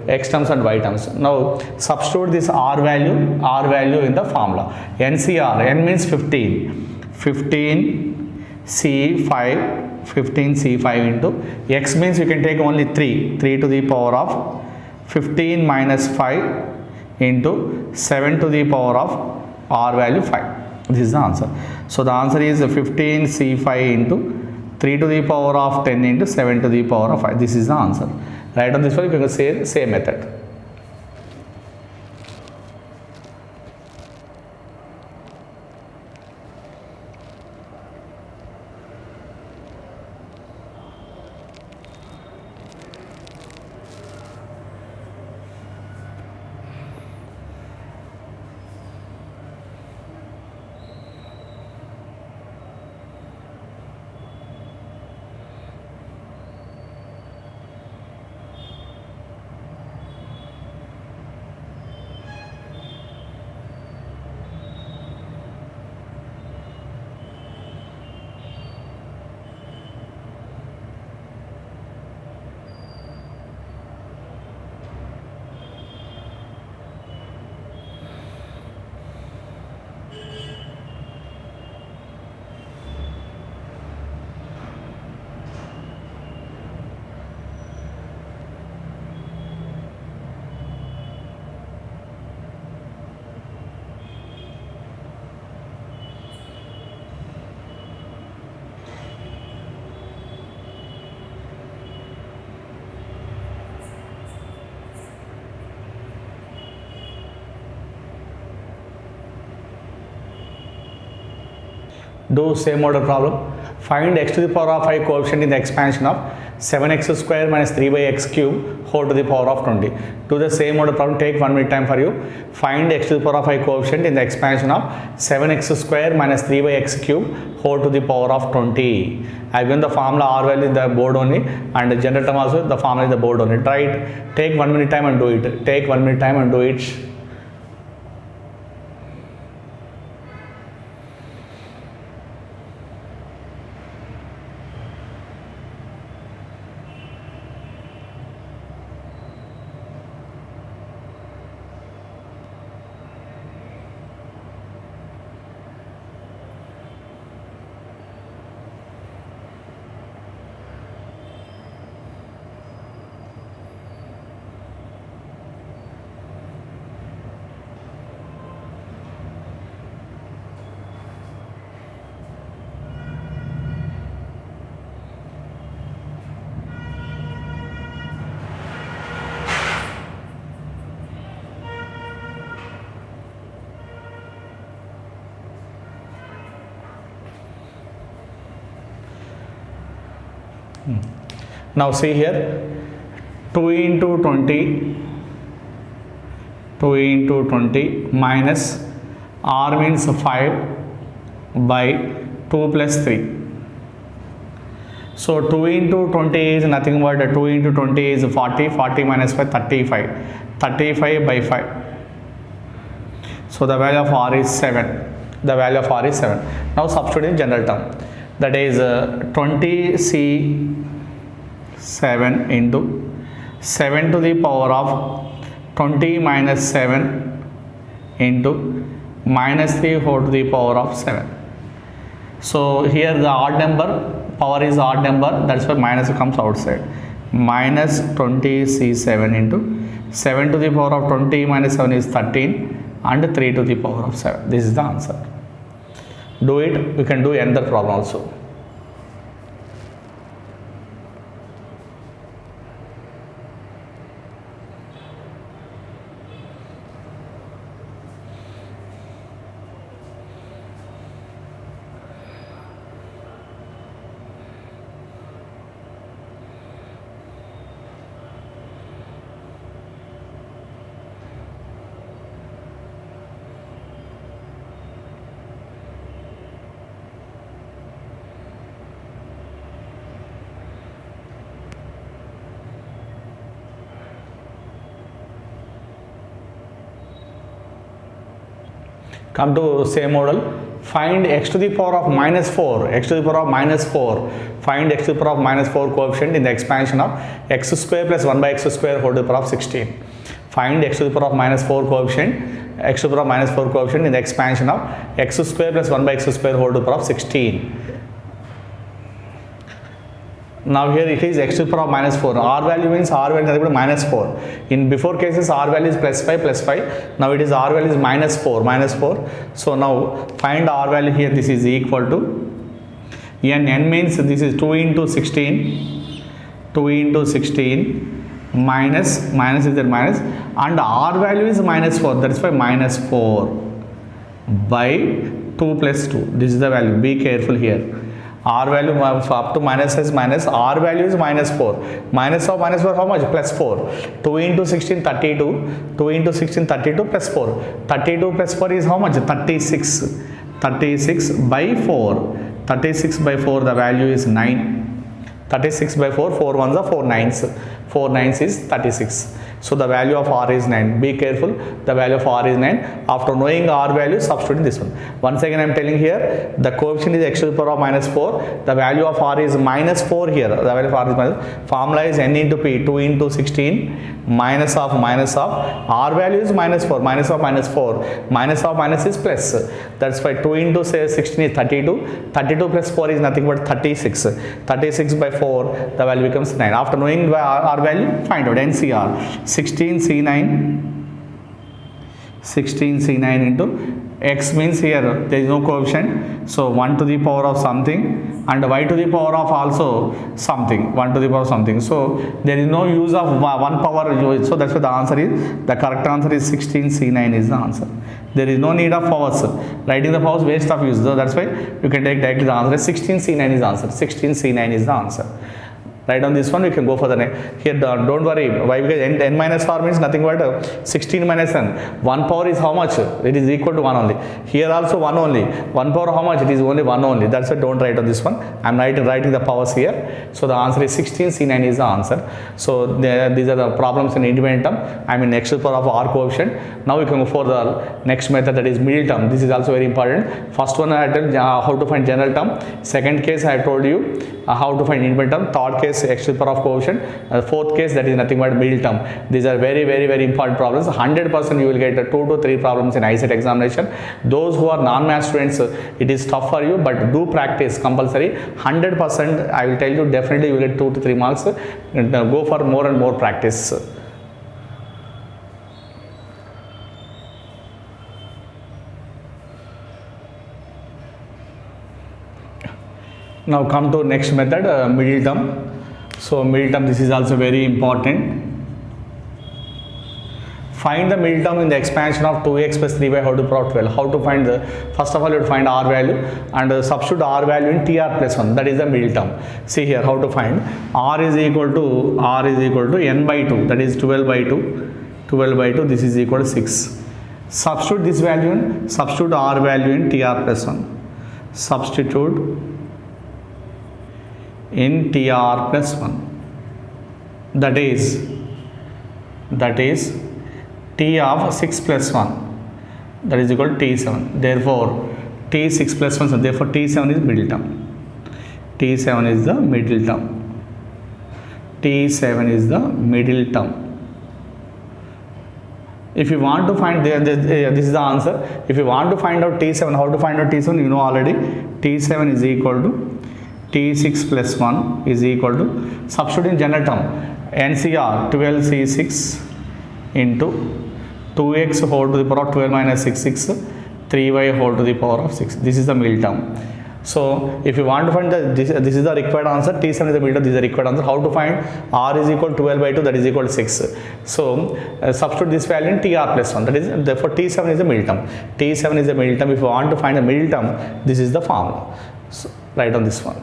x terms and y terms. Now substitute this r value in the formula. NCR, n means 15. 15 C5, 15 C5 into x means you can take only 3 to the power of 15 minus 5 into 7 to the power of r value 5. This is the answer. So the answer is 15 C5 into 3 to the power of 10 into 7 to the power of 5. This is the answer. Right on this one, you can say same method. Do same order problem. Find x to the power of I coefficient in the expansion of 7x square minus 3 by x cube whole to the power of 20. Do the same order problem. Take 1 minute time for you. Find x to the power of I coefficient in the expansion of 7x square minus 3 by x cube whole to the power of 20. I have given the formula r value in the board only, and the general term also the formula in the board only. Try it. Take 1 minute time and do it. Take 1 minute time and do it. Now see here, 2 into 20 minus r means 5 by 2 plus 3. So 2 into 20 is nothing but 2 into 20 is 40, 40 minus 5, 35, 35 by 5. So the value of r is 7. The value of r is 7. Now substitute in general term. That is 20c7 into 7 to the power of 20 minus 7 into minus 3 whole to the power of 7. So here the odd number, power is odd number, that's why minus comes outside. Minus 20c7 into 7 to the power of 20 minus 7 is 13 and 3 to the power of 7. This is the answer. Do it. We can do another problem also. Come to same model. Find x to the power of minus 4. X to the power of minus 4. Find x to the power of minus 4 coefficient in the expansion of x square plus 1 by x square whole to the power of 16. Find x to the power of minus 4 coefficient. X to the power of minus 4 coefficient in the expansion of x square plus 1 by x square whole to the power of 16. Now here it is x to the power of minus 4. R value means R value is equal to minus 4. In before cases R value is plus 5 plus 5. Now it is R value is minus 4 minus 4. So now find R value here. This is equal to n means this is 2 into 16. 2 into 16 minus is there minus and R value is minus 4. That is why minus 4 by 2 plus 2. This is the value. Be careful here. R value up to minus is minus, R value is minus 4. Minus of minus 4 how much? Plus 4. 2 into 16 32. 2 into 16 32 plus 4. 32 plus 4 is how much? 36. 36 by 4. 36 by 4 the value is 9. 36 by 4, 4 ones are 4 nines. 4 nines is 36. So the value of R is 9. Be careful. The value of R is 9. After knowing R value, substitute this one. Once again I am telling here, the coefficient is x to the power of minus 4. The value of R is minus 4 here. The value of R is minus. Formula is n into p. 2 into 16 minus of R value is minus 4. Minus of minus 4. Minus of minus is plus. That's why 2 into say 16 is 32. 32 plus 4 is nothing but 36. 36 by 4, the value becomes 9. After knowing R value, find out NCR. 16c9 into x means here there is no coefficient, so 1 to the power of something and y to the power of also something, 1 to the power of something. So there is no use of 1 power, so that's why the answer is, the correct answer is 16c9 is the answer. There is no need of powers. Writing the powers waste of use, so that's why you can take directly the answer. 16c9 is the answer. 16c9 is the answer. Write down this one, we can go for the next. Here don't worry, why? Because n minus r means nothing but 16 minus n. 1 power is how much? It is equal to 1 only. Here also 1 only. 1 power how much? It is only 1 only. That's why don't write on this one. I am writing the powers here. So the answer is 16c9 is the answer. So these are the problems in independent term. I mean x to the power of r coefficient. Now we can go for the next method, that is middle term. This is also very important. First one I told how to find general term. Second case I told you how to find independent term. Third case x to the power of coefficient. Fourth case, that is nothing but middle term. These are very important problems. 100% you will get 2 to 3 problems in ICET examination. Those who are non-math students, it is tough for you, but do practice compulsory. 100% I will tell you, definitely you will get 2 to 3 marks. Go for more and more practice. Now come to next method, middle term. So middle term, this is also very important. Find the middle term in the expansion of 2x plus 3y whole to the power of 12. How to find the, first of all you have to find R value and substitute R value in TR plus 1. That is the middle term. See here how to find. R is equal to n by 2. That is 12 by 2. 12 by 2. This is equal to 6. Substitute this value in, substitute R value in TR plus 1. Substitute in TR plus 1, that is T of 6 plus 1, that is equal to T7. Therefore T6 plus 1, so therefore T7 is middle term. T7 is the middle term. T7 is the middle term. If you want to find this is the answer. If you want to find out T7, how to find out T7, you know already. T7 is equal to T6 plus 1 is equal to, substitute in general term, NCR 12C6 into 2x whole to the power of 12 minus 6, 3y whole to the power of 6. This is the middle term. So if you want to find this is the required answer. T7 is the middle term, this is the required answer. How to find R is equal to 12 by 2, that is equal to 6. So substitute this value in TR plus 1, that is, therefore T7 is the middle term. T7 is the middle term. If you want to find a middle term, this is the formula. So write on this one.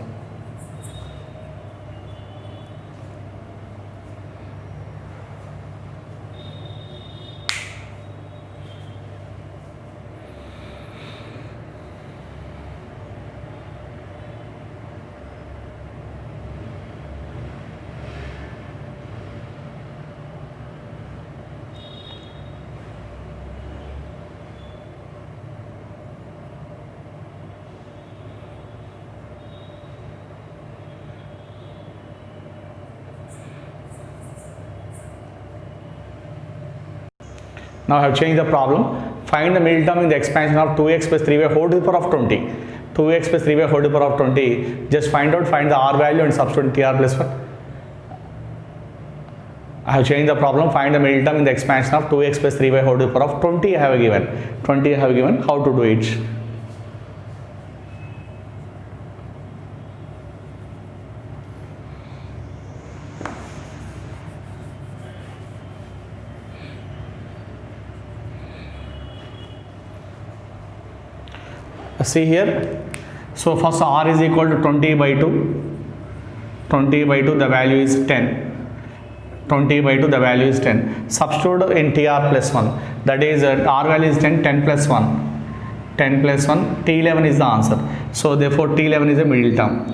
Now I have changed the problem. Find the middle term in the expansion of 2x plus 3y whole to the power of 20. 2x plus 3y whole to the power of 20. Just find the R value and substitute TR plus 1. I have changed the problem. Find the middle term in the expansion of 2x plus 3y whole to the power of 20 I have given. 20 I have given. How to do it? See here, so first R is equal to 20 by 2, 20 by 2 the value is 10, 20 by 2 the value is 10, substitute in TR plus 1, that is R value is 10, 10 plus 1, 10 plus 1, T11 is the answer, so therefore T11 is the middle term,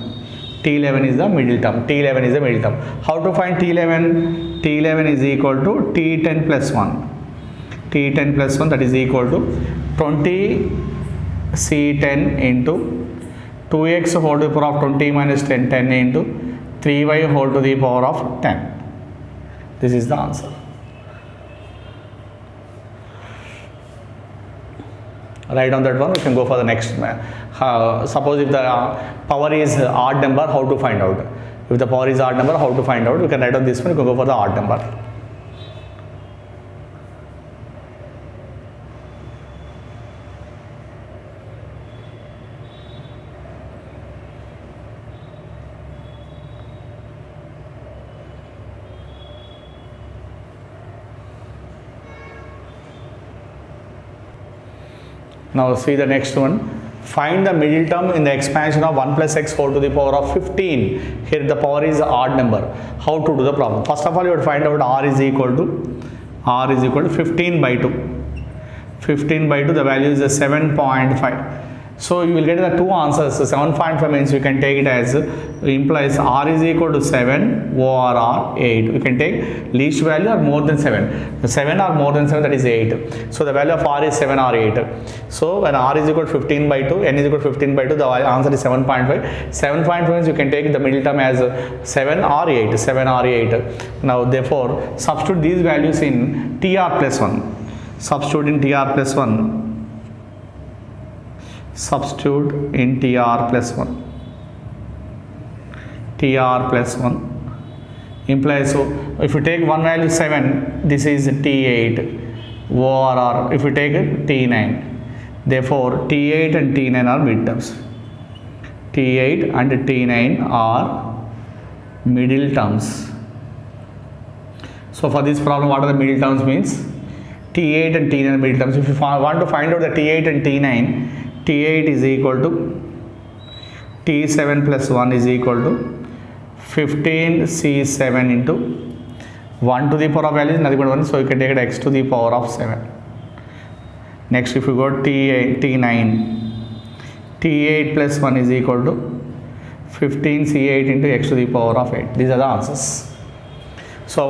T11 is the middle term, T11 is the middle term. How to find T11? T11 is equal to T10 plus 1, T10 plus 1 that is equal to 20 C10 into 2x whole to the power of 20 minus 10, 10 into 3y whole to the power of 10. This is the answer. Write on that one, we can go for the next. Suppose if the power is odd number, how to find out? If the power is odd number, how to find out? We can write on this one, we can go for the odd number. Now see the next one. Find the middle term in the expansion of 1 plus x whole to the power of 15. Here the power is odd number. How to do the problem? First of all, you would find out R is equal to 15 by 2. 15 by 2 the value is 7.5. So you will get the two answers. So 7.5 means you can take it as implies R is equal to 7 or R 8. We can take least value or more than 7. The 7 or more than 7, that is 8. So the value of R is 7 or 8. So when R is equal to 15 by 2, N is equal to 15 by 2, the answer is 7.5. 7.5 means you can take the middle term as 7 or 8. 7 or 8. Now therefore substitute these values in TR plus 1. Substitute in TR plus 1. Substitute in TR plus 1. TR plus 1 implies, so if you take one value 7, this is T8 or if you take it T9, therefore T8 and T9 are midterms. T8 and T9 are middle terms. So for this problem, what are the middle terms means? T8 and T9 are middle terms. If you want to find out the T8 and T9, T8 is equal to T7 plus 1 is equal to 15C7 into 1 to the power of value is nothing but 1, so you can take it x to the power of 7. Next, if you go T8, T9, T8 plus 1 is equal to 15C8 into x to the power of 8. These are the answers. So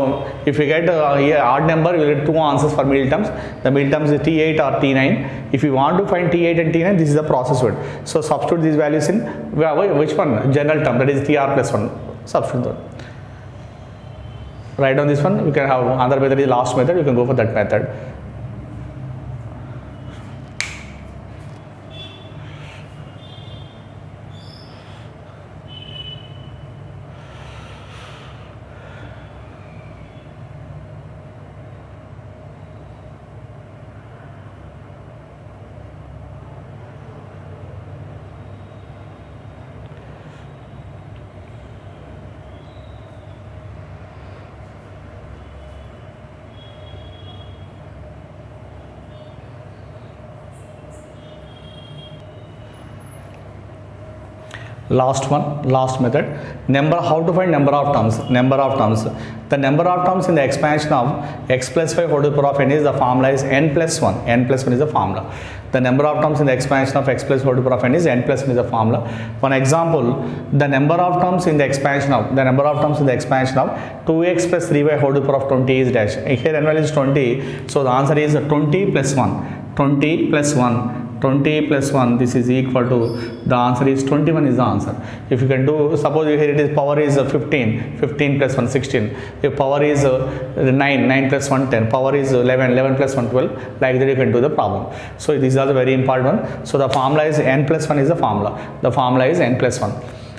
if you get odd number, you will get two answers for middle terms. The middle terms is T8 or T9. If you want to find T8 and T9, this is the process word. So substitute these values in which one? General term, that is TR plus 1. Substitute that. Write down this one. You can have another method is last method. You can go for that method. Last method, how to find number of terms. The number of terms in the expansion of x plus 5 whole to the power of n is the formula is n plus 1. N plus 1 is the formula. The number of terms in the expansion of x plus whole to the power of n is n plus 1 is the formula. For example, the number of terms in the expansion of 2x plus 3y whole to the power of 20 is dash. Here n value is 20, so the answer is 20 plus 1. 20 plus 1. 20 plus 1, this is equal to, the answer is 21 is the answer. If you can do, suppose here it is power is 15, 15 plus 1, 16. If power is 9, 9 plus 1, 10. Power is 11, 11 plus 1, 12. Like that you can do the problem. So this is also very important one. So the formula is n plus 1 is the formula. The formula is n plus 1.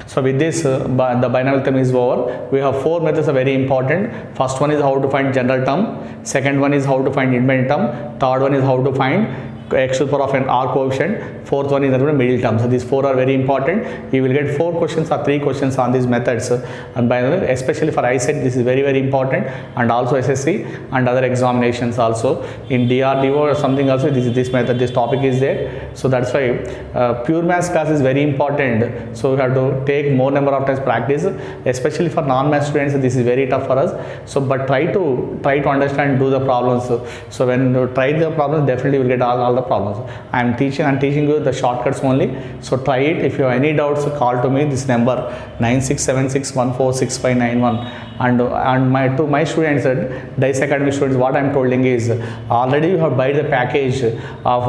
So with this, the binomial theorem is over. We have four methods are very important. First one is how to find general term. Second one is how to find independent term. Third one is how to find x to the power of n r coefficient. Fourth one is the middle term. So these four are very important. You will get 4 questions or 3 questions on these methods, and by the way, especially for ICET, this is very, very important, and also SSC and other examinations also. In DRDO or something also, this method, this topic is there. So that's why pure maths class is very important. So we have to take more number of times practice, especially for non-math students. This is very tough for us. So but try to understand, do the problems. So when you try the problems, definitely you will get all the problems. I am teaching you the shortcuts only. So try it. If you have any doubts, call to me this number 9676146591. And to my students, DICE Academy students, what I am telling is, already you have buy the package of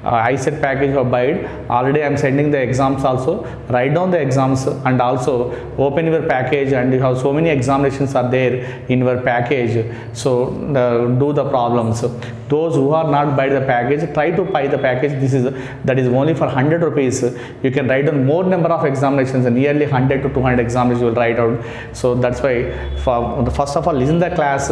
ICET package you have buy. Already I am sending the exams also. Write down the exams and also open your package, and you have so many examinations are there in your package. So do the problems. Those who are not buy the package, try to buy the package. That is only for 100 rupees. You can write down more number of examinations, and nearly 100 to 200 examinations you will write out. So that's why, first of all, listen the class,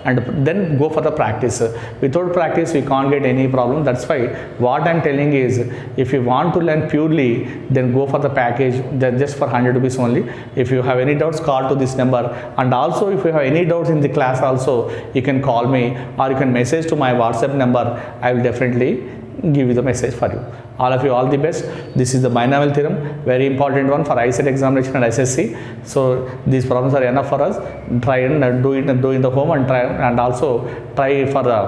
and then go for the practice. Without practice, we can't get any problem. That's why what I'm telling is, if you want to learn purely, then go for the package, just for 100 rupees only. If you have any doubts, call to this number. And also, if you have any doubts in the class also, you can call me, or you can message to my WhatsApp number. I will definitely give you the message for you. All of you, all the best. This is the binomial theorem, very important one for ICET examination and SSC. So these problems are enough for us. Try and do it in the home, and try, and also try for the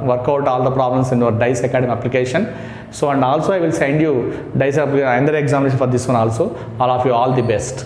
work out all the problems in your DICE Academy application. So, and also I will send you DICE another examination for this one also. All of you, all the best.